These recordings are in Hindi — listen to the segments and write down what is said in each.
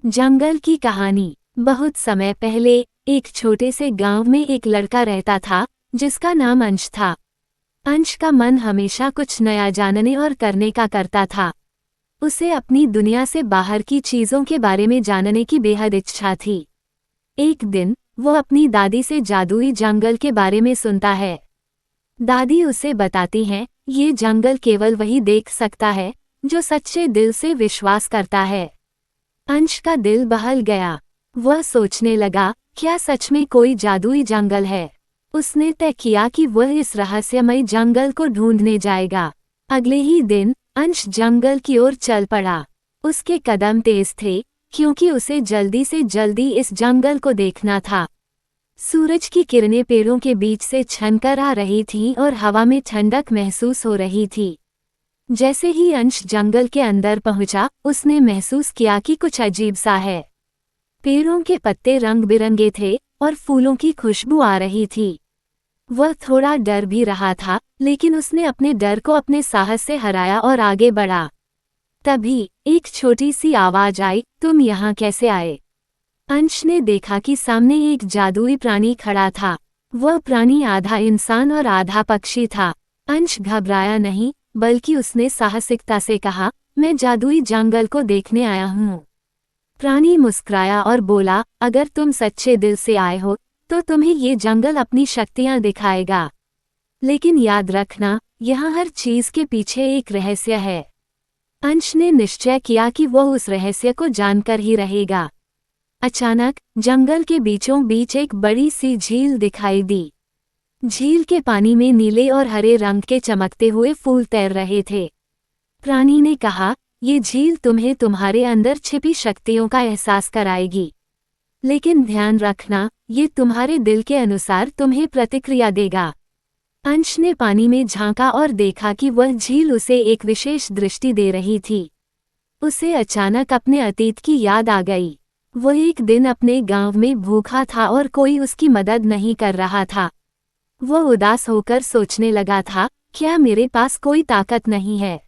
जंगल की कहानी। बहुत समय पहले एक छोटे से गांव में एक लड़का रहता था जिसका नाम अंश था। अंश का मन हमेशा कुछ नया जानने और करने का करता था। उसे अपनी दुनिया से बाहर की चीजों के बारे में जानने की बेहद इच्छा थी। एक दिन वो अपनी दादी से जादुई जंगल के बारे में सुनता है। दादी उसे बताती हैं, ये जंगल केवल वही देख सकता है जो सच्चे दिल से विश्वास करता है। अंश का दिल बहल गया। वह सोचने लगा, क्या सच में कोई जादुई जंगल है। उसने तय किया कि वह इस रहस्यमय जंगल को ढूंढने जाएगा। अगले ही दिन अंश जंगल की ओर चल पड़ा। उसके कदम तेज थे क्योंकि उसे जल्दी से जल्दी इस जंगल को देखना था। सूरज की किरणें पेड़ों के बीच से छनकर आ रही थीं और हवा में ठंडक महसूस हो रही थी। जैसे ही अंश जंगल के अंदर पहुंचा, उसने महसूस किया कि कुछ अजीब सा है। पेड़ों के पत्ते रंग बिरंगे थे और फूलों की खुशबू आ रही थी। वह थोड़ा डर भी रहा था, लेकिन उसने अपने डर को अपने साहस से हराया और आगे बढ़ा। तभी एक छोटी सी आवाज आई, तुम यहाँ कैसे आए? अंश ने देखा कि सामने एक जादुई प्राणी खड़ा था। वह प्राणी आधा इंसान और आधा पक्षी था। अंश घबराया नहीं, बल्कि उसने साहसिकता से कहा, मैं जादुई जंगल को देखने आया हूँ। प्राणी मुस्कुराया और बोला, अगर तुम सच्चे दिल से आए हो तो तुम्हें ये जंगल अपनी शक्तियाँ दिखाएगा। लेकिन याद रखना, यहाँ हर चीज के पीछे एक रहस्य है। अंश ने निश्चय किया कि वह उस रहस्य को जानकर ही रहेगा। अचानक जंगल के बीचों बीच एक बड़ी सी झील दिखाई दी। झील के पानी में नीले और हरे रंग के चमकते हुए फूल तैर रहे थे। प्राणी ने कहा, ये झील तुम्हें तुम्हारे अंदर छिपी शक्तियों का एहसास कराएगी। लेकिन ध्यान रखना, ये तुम्हारे दिल के अनुसार तुम्हें प्रतिक्रिया देगा। अंश ने पानी में झांका और देखा कि वह झील उसे एक विशेष दृष्टि दे रही थी। उसे अचानक अपने अतीत की याद आ गई। वह एक दिन अपने गांव में भूखा था और कोई उसकी मदद नहीं कर रहा था। वह उदास होकर सोचने लगा था, क्या मेरे पास कोई ताकत नहीं है?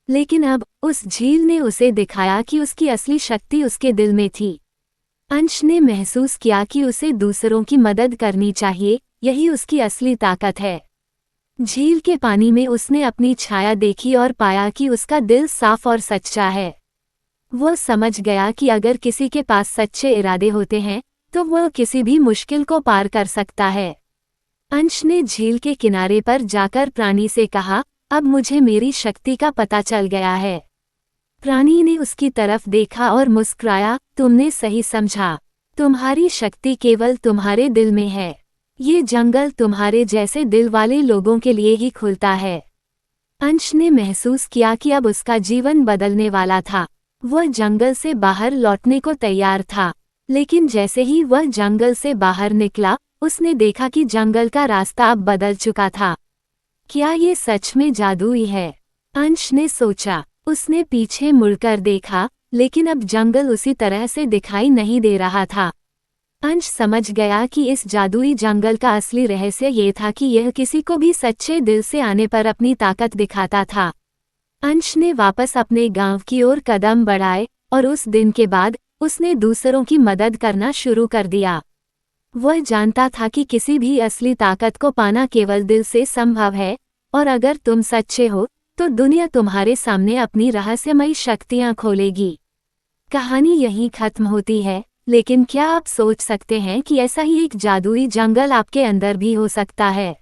लेकिन अब उस झील ने उसे दिखाया कि उसकी असली शक्ति उसके दिल में थी। अंश ने महसूस किया कि उसे दूसरों की मदद करनी चाहिए, यही उसकी असली ताकत है। झील के पानी में उसने अपनी छाया देखी और पाया कि उसका दिल साफ और सच्चा है। वह समझ गया कि अगर किसी के पास सच्चे इरादे होते हैं तो वह किसी भी मुश्किल को पार कर सकता है। अंश ने झील के किनारे पर जाकर प्राणी से कहा, अब मुझे मेरी शक्ति का पता चल गया है। प्राणी ने उसकी तरफ देखा और मुस्कुराया, तुमने सही समझा। तुम्हारी शक्ति केवल तुम्हारे दिल में है। ये जंगल तुम्हारे जैसे दिल वाले लोगों के लिए ही खुलता है। अंश ने महसूस किया कि अब उसका जीवन बदलने वाला था। वह जंगल से बाहर लौटने को तैयार था, लेकिन जैसे ही वह जंगल से बाहर निकला, उसने देखा कि जंगल का रास्ता अब बदल चुका था। क्या ये सच में जादुई है? अंश ने सोचा। उसने पीछे मुड़कर देखा, लेकिन अब जंगल उसी तरह से दिखाई नहीं दे रहा था। अंश समझ गया कि इस जादुई जंगल का असली रहस्य ये था कि यह किसी को भी सच्चे दिल से आने पर अपनी ताकत दिखाता था। अंश ने वापस अपने गांव की ओर कदम बढ़ाए और उस दिन के बाद उसने दूसरों की मदद करना शुरू कर दिया। वह जानता था कि किसी भी असली ताकत को पाना केवल दिल से संभव है, और अगर तुम सच्चे हो तो दुनिया तुम्हारे सामने अपनी रहस्यमयी शक्तियां खोलेगी। कहानी यहीं खत्म होती है, लेकिन क्या आप सोच सकते हैं कि ऐसा ही एक जादुई जंगल आपके अंदर भी हो सकता है?